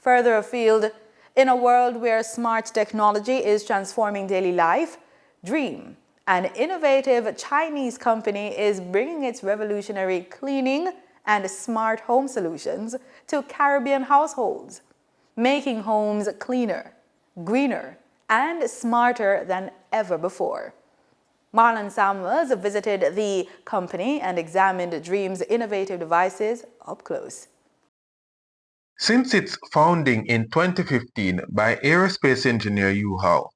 Further afield, in a world where smart technology is transforming daily life, Dreame, an innovative Chinese company, is bringing its revolutionary cleaning and smart home solutions to Caribbean households, making homes cleaner, greener, and smarter than ever before. Marlon Samuels visited the company and examined Dreame's innovative devices up close. Since its founding in 2015 by aerospace engineer Yu Hao,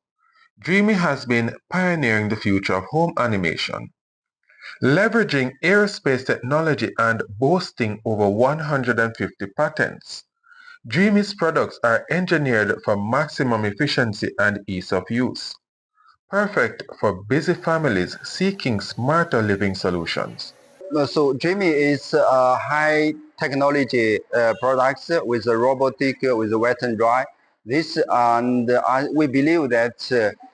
Dreame has been pioneering the future of home animation. Leveraging aerospace technology and boasting over 150 patents, Dreame's products are engineered for maximum efficiency and ease of use, perfect for busy families seeking smarter living solutions. So Dreame is a high technology products with a robotic, with a wet and dry. This and we believe that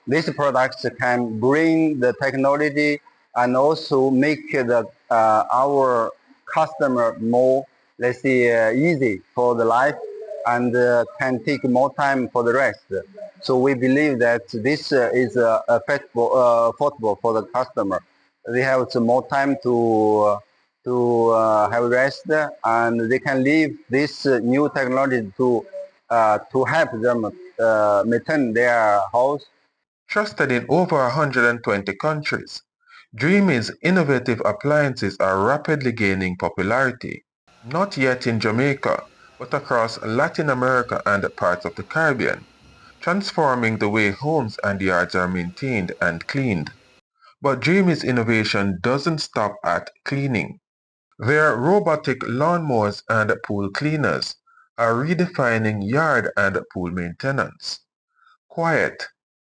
these products can bring the technology and also make the our customer more, let's say, easy for the life and can take more time for the rest. So we believe that this is affordable for the customer. They have some more time to have rest, and they can leave this new technology to help them maintain their house. Trusted in over 120 countries, Dreame's innovative appliances are rapidly gaining popularity, not yet in Jamaica, but across Latin America and parts of the Caribbean, transforming the way homes and yards are maintained and cleaned. But Dreame's innovation doesn't stop at cleaning. Their robotic lawnmowers and pool cleaners are redefining yard and pool maintenance. Quiet,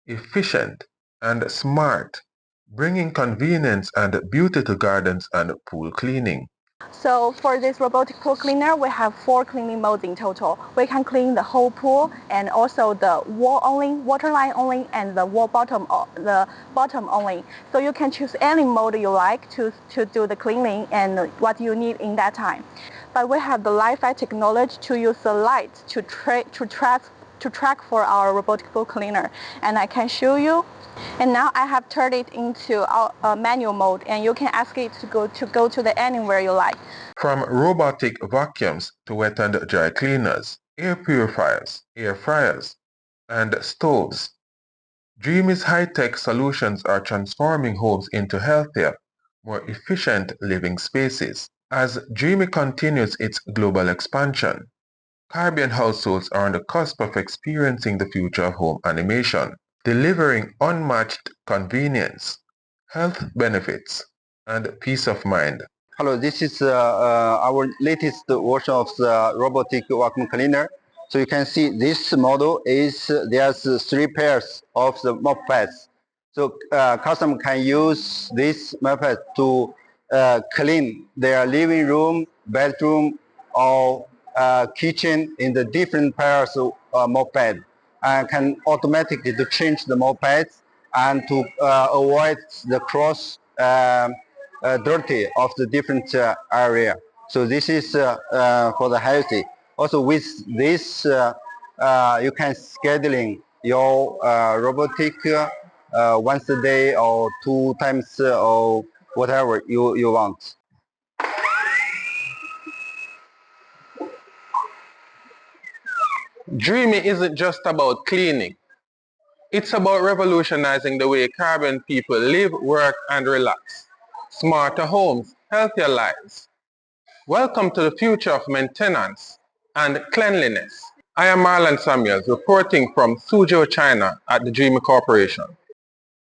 efficient, and smart, bringing convenience and beauty to gardens and pool cleaning. So for this robotic pool cleaner, we have 4 cleaning modes in total. We can clean the whole pool and also the wall only, water line only, and the bottom only. So you can choose any mode you like to do the cleaning and what you need in that time. But we have the Wi-Fi technology to use the light to track for our robotic pool cleaner, and I can show you. And now I have turned it into a manual mode, and you can ask it to go to the anywhere you like. From robotic vacuums to wet and dry cleaners, air purifiers, air fryers, and stoves, Dreame's high-tech solutions are transforming homes into healthier, more efficient living spaces. As Dreame continues its global expansion, Caribbean households are on the cusp of experiencing the future of home animation, delivering unmatched convenience, health benefits, and peace of mind. Hello, this is our latest version of the robotic vacuum cleaner. So you can see this model is, there's 3 pairs of the mop pads. So customer can use this mop pad to clean their living room, bedroom, or kitchen in the different pairs of mop pad. And can automatically to change the mop pads and to avoid the cross dirty of the different area. So this is for the healthy. Also with this, you can scheduling your robotic once a day or 2 times or whatever you want. Dreame isn't just about cleaning. It's about revolutionizing the way Caribbean people live, work, and relax. Smarter homes, healthier lives. Welcome to the future of maintenance and cleanliness. I am Marlon Samuels, reporting from Suzhou, China at the Dreame Corporation.